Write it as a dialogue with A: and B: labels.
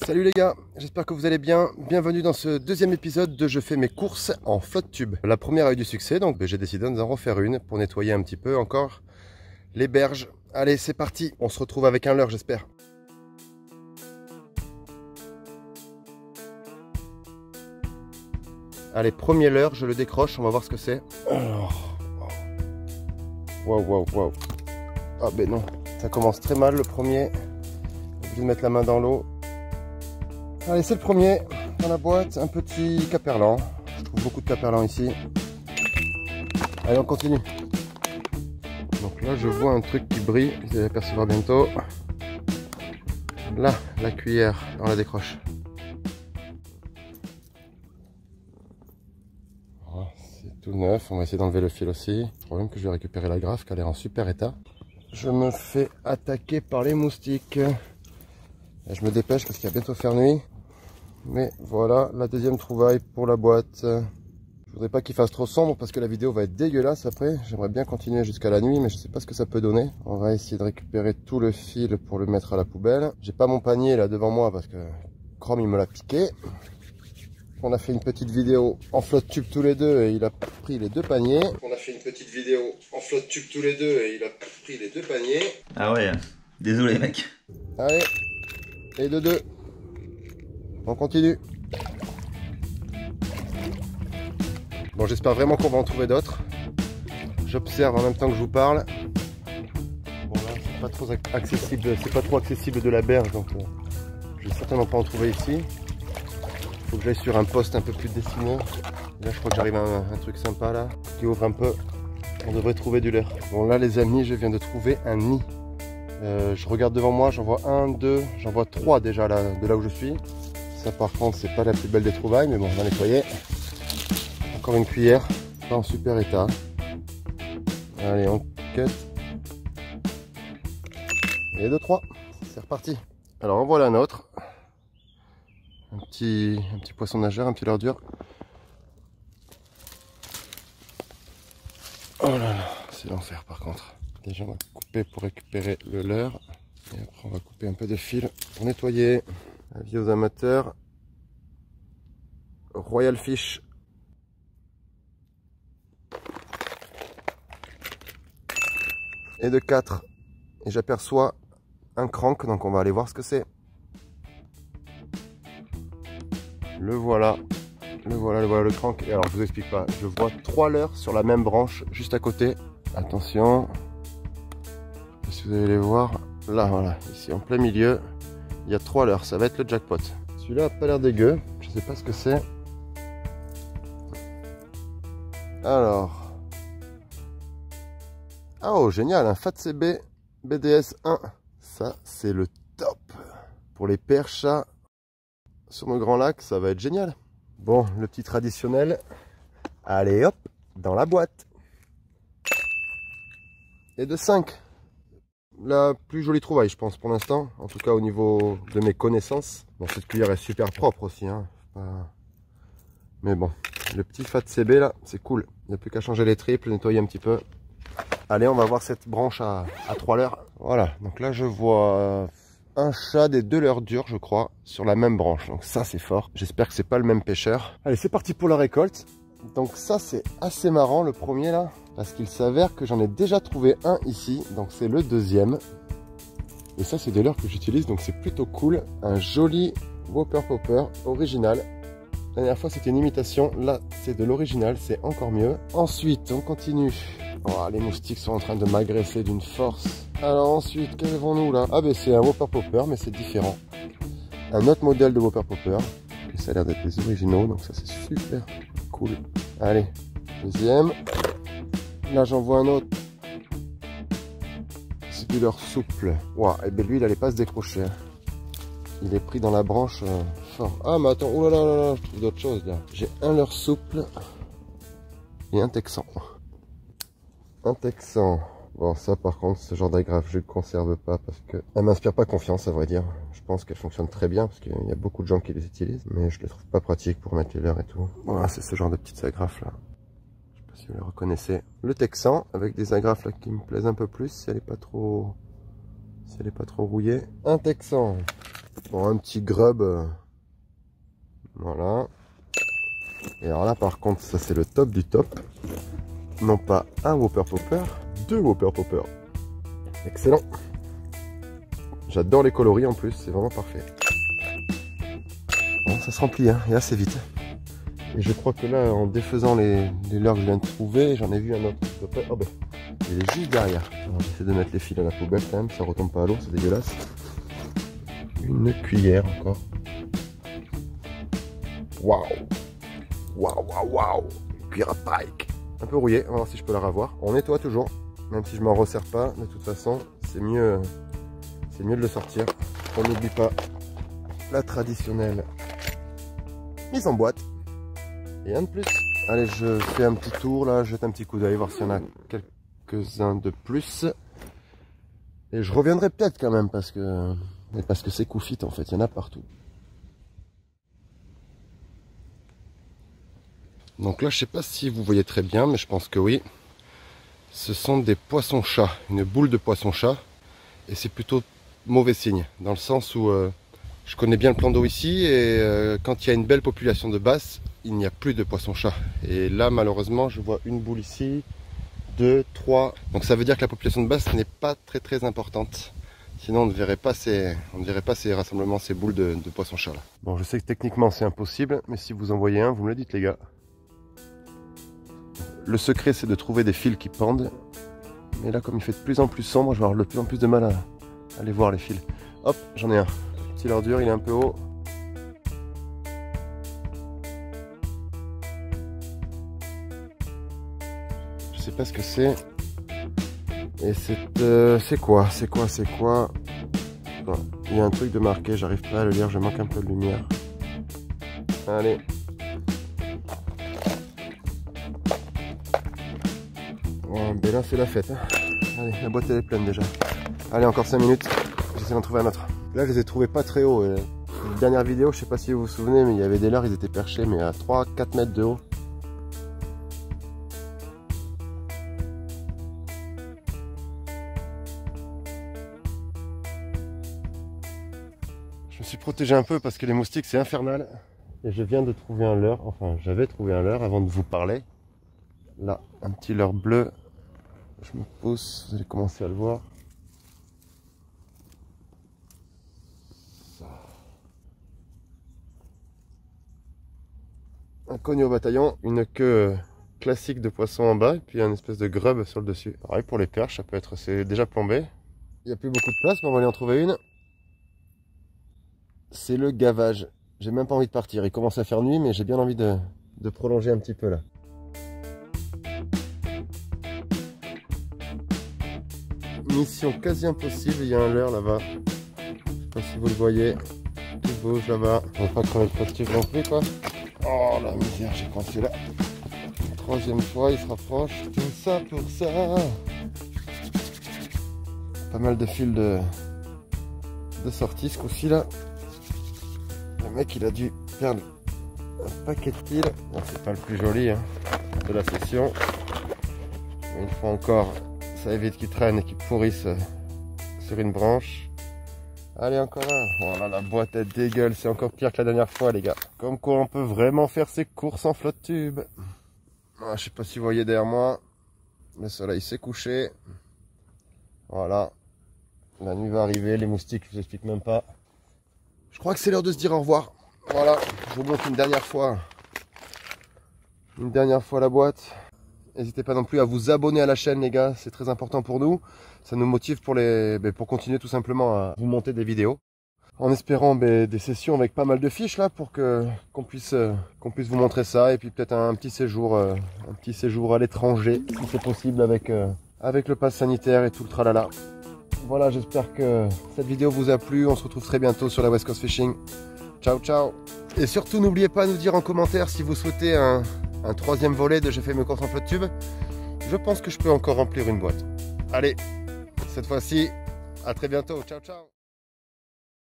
A: Salut les gars, j'espère que vous allez bien. Bienvenue dans ce deuxième épisode de Je fais mes courses en flotte tube. La première a eu du succès, donc j'ai décidé d'en refaire une pour nettoyer un petit peu encore les berges. Allez, c'est parti, on se retrouve avec un leurre, j'espère. Allez, premier leurre, je le décroche, on va voir ce que c'est. Alors, waouh. Ah ben non, ça commence très mal le premier. Je vais mettre la main dans l'eau. Allez, c'est le premier dans la boîte, un petit caperlan. Je trouve beaucoup de caperlan ici. Allez, on continue. Donc là, je vois un truc qui brille, vous allez l'apercevoir bientôt. Là, la cuillère, on la décroche. Oh, c'est tout neuf, on va essayer d'enlever le fil aussi. Le problème que je vais récupérer la graffe, car elle est en super état. Je me fais attaquer par les moustiques. Et je me dépêche parce qu'il va bientôt faire nuit. Mais voilà, la deuxième trouvaille pour la boîte. Je voudrais pas qu'il fasse trop sombre parce que la vidéo va être dégueulasse après. J'aimerais bien continuer jusqu'à la nuit, mais je sais pas ce que ça peut donner. On va essayer de récupérer tout le fil pour le mettre à la poubelle. J'ai pas mon panier là devant moi parce que Chrome il me l'a piqué. On a fait une petite vidéo en flotte tube tous les deux et il a pris les deux paniers.
B: Ah ouais, désolé mec.
A: Allez, et de deux. On continue. Bon, j'espère vraiment qu'on va en trouver d'autres. J'observe en même temps que je vous parle. Bon là, c'est pas trop accessible de la berge, donc je vais certainement pas en trouver ici. Il faut que j'aille sur un poste un peu plus dessiné. Là, je crois que j'arrive à un truc sympa là, qui ouvre un peu. On devrait trouver du leurre. Bon là, les amis, je viens de trouver un nid. Je regarde devant moi, j'en vois un, deux, j'en vois trois déjà là, de là où je suis. Ça par contre c'est pas la plus belle des trouvailles, mais bon, on va nettoyer. Encore une cuillère, pas en super état. Allez, on cut. Et deux, trois, c'est reparti. Alors en voilà un autre. Un petit poisson nageur, un petit leurre dur. Oh là là, c'est l'enfer par contre. Déjà on va couper pour récupérer le leurre. Et après on va couper un peu de fil pour nettoyer. Avis aux amateurs. Royal Fish. Et de 4. Et j'aperçois un crank, donc on va aller voir ce que c'est. Le voilà. Le crank. Et alors je vous explique pas. Je vois 3 leurres sur la même branche juste à côté. Attention. Si vous allez les voir. Là voilà. Ici en plein milieu. Il y a 3 leurres. Ça va être le jackpot. Celui-là a pas l'air dégueu. Je sais pas ce que c'est. Alors. Oh génial. Un Fat CB BDS 1. Ça c'est le top. Pour les perches sur nos grands lacs, ça va être génial. Bon, le petit traditionnel. Allez hop, dans la boîte. Et de 5. La plus jolie trouvaille, je pense, pour l'instant. En tout cas, au niveau de mes connaissances. Bon, cette cuillère est super propre aussi. Hein. Mais bon, le petit Fat CB là, c'est cool. Il n'y a plus qu'à changer les triples, nettoyer un petit peu. Allez, on va voir cette branche à 3 leurres. Voilà, donc là, je vois un chat des 2 leurres durs, je crois, sur la même branche. Donc ça, c'est fort. J'espère que c'est pas le même pêcheur. Allez, c'est parti pour la récolte. Donc ça, c'est assez marrant, le premier là. Parce qu'il s'avère que j'en ai déjà trouvé un ici. Donc c'est le deuxième. Et ça, c'est des leurres que j'utilise. Donc c'est plutôt cool. Un joli Whopper Popper original. La dernière fois, c'était une imitation. Là, c'est de l'original. C'est encore mieux. Ensuite, on continue. Oh, les moustiques sont en train de m'agresser d'une force. Alors ensuite, qu'avons-nous là? Ah ben c'est un Whopper Popper, mais c'est différent. Un autre modèle de Whopper Popper. Et ça a l'air d'être les originaux, donc ça c'est super cool. Allez, deuxième. Là j'en vois un autre. C'est du leurre souple. Waouh, et ben lui il n'allait pas se décrocher. Il est pris dans la branche fort. Ah mais attends, oh là là, je trouve d'autres choses là. J'ai un leurre souple et un texan. Un texan. Bon, ça par contre, ce genre d'agrafe, je ne conserve pas parce que elle m'inspire pas confiance, à vrai dire. Je pense qu'elle fonctionne très bien parce qu'il y a beaucoup de gens qui les utilisent, mais je les trouve pas pratiques pour mettre les leurres et tout. Voilà, c'est ce genre de petites agrafes là. Je sais pas si vous les reconnaissez. Le texan avec des agrafes là qui me plaisent un peu plus si elle est pas trop rouillée. Un texan. Bon, un petit grub. Voilà. Et alors là, par contre, ça c'est le top du top. Non pas un Whopper Popper, 2 Whopper Popper. Excellent. J'adore les coloris en plus, c'est vraiment parfait. Bon, ça se remplit hein, et assez vite. Et je crois que là, en défaisant les leurres que je viens de trouver, j'en ai vu un autre. Oh ben, il est juste derrière. Alors, j'essaie de mettre les fils à la poubelle quand même, ça retombe pas à l'eau, c'est dégueulasse. Une cuillère encore. Waouh! Waouh, waouh, waouh! Cuillère à pike. Un peu rouillé, on va voir si je peux la revoir. On nettoie toujours, même si je m'en resserre pas. De toute façon, c'est mieux de le sortir. On n'oublie pas la traditionnelle mise en boîte. Et un de plus. Allez, je fais un petit tour là, je jette un petit coup d'œil, voir s'il y en a quelques-uns de plus. Et je reviendrai peut-être quand même parce que c'est Coufit en fait, il y en a partout. Donc là, je sais pas si vous voyez très bien, mais je pense que oui. Ce sont des poissons-chats, une boule de poisson-chat. Et c'est plutôt mauvais signe, dans le sens où je connais bien le plan d'eau ici, et quand il y a une belle population de basse, il n'y a plus de poissons-chats. Et là, malheureusement, je vois une boule ici, 2, 3. Donc ça veut dire que la population de basse n'est pas très importante. Sinon, on ne verrait pas ces rassemblements, ces boules de poissons-chats là. Bon, je sais que techniquement c'est impossible, mais si vous en voyez un, vous me le dites les gars. Le secret, c'est de trouver des fils qui pendent. Mais là, comme il fait de plus en plus sombre, je vais avoir de plus en plus de mal à aller voir les fils. Hop, j'en ai un. Petit ordure, il est un peu haut. Je sais pas ce que c'est. Et c'est quoi? Bon, il y a un truc de marqué, j'arrive pas à le lire, je manque un peu de lumière. Allez. Bon, ben là c'est la fête. Hein. Allez, la boîte elle est pleine déjà. Allez, encore 5 minutes, j'essaie d'en trouver un autre. Là je les ai trouvés pas très hauts. La dernière vidéo, je sais pas si vous vous souvenez, mais il y avait des leurres, ils étaient perchés mais à 3-4 mètres de haut. Je me suis protégé un peu parce que les moustiques c'est infernal. Et je viens de trouver un leurre, enfin j'avais trouvé un leurre avant de vous parler. Là, un petit leurre bleu. Je me pousse, vous allez commencer à le voir. Un cogné au bataillon, une queue classique de poisson en bas, et puis un espèce de grub sur le dessus. Pareil pour les perches, ça peut être, c'est déjà plombé. Il n'y a plus beaucoup de place, mais on va aller en trouver une. C'est le gavage. J'ai même pas envie de partir. Il commence à faire nuit, mais j'ai bien envie de prolonger un petit peu là. Mission quasi impossible, il y a un leurre là-bas. Je sais pas si vous le voyez. Tout bouge là-bas. On va pas crever le positif non plus quoi. Oh la misère, j'ai coincé là. Troisième fois, il se rapproche. Tout ça pour ça. Pas mal de fils de sortie ce coup-ci là. Le mec il a dû perdre un paquet de fils. Bon, c'est pas le plus joli hein, de la session. Mais une fois encore, ça évite qu'il traîne et qu'il pourrisse sur une branche. Allez, encore un. Oh là, la boîte elle dégueule, c'est encore pire que la dernière fois les gars. Comme quoi on peut vraiment faire ses courses en flotte tube. Ah, je sais pas si vous voyez derrière moi, le soleil s'est couché. Voilà, la nuit va arriver, les moustiques je vous explique même pas. Je crois que c'est l'heure de se dire au revoir. Voilà, je vous montre une dernière fois la boîte. N'hésitez pas non plus à vous abonner à la chaîne les gars, c'est très important pour nous. Ça nous motive pour continuer tout simplement à vous monter des vidéos. En espérant des sessions avec pas mal de fiches là pour qu'on puisse vous montrer ça. Et puis peut-être un petit séjour à l'étranger si c'est possible avec le pass sanitaire et tout le tralala. Voilà, j'espère que cette vidéo vous a plu. On se retrouve très bientôt sur la West Coast Fishing. Ciao ciao. Et surtout n'oubliez pas de nous dire en commentaire si vous souhaitez un troisième volet de J'ai fait mes courses en flotte tube. Je pense que je peux encore remplir une boîte. Allez, cette fois-ci, à très bientôt. Ciao, ciao.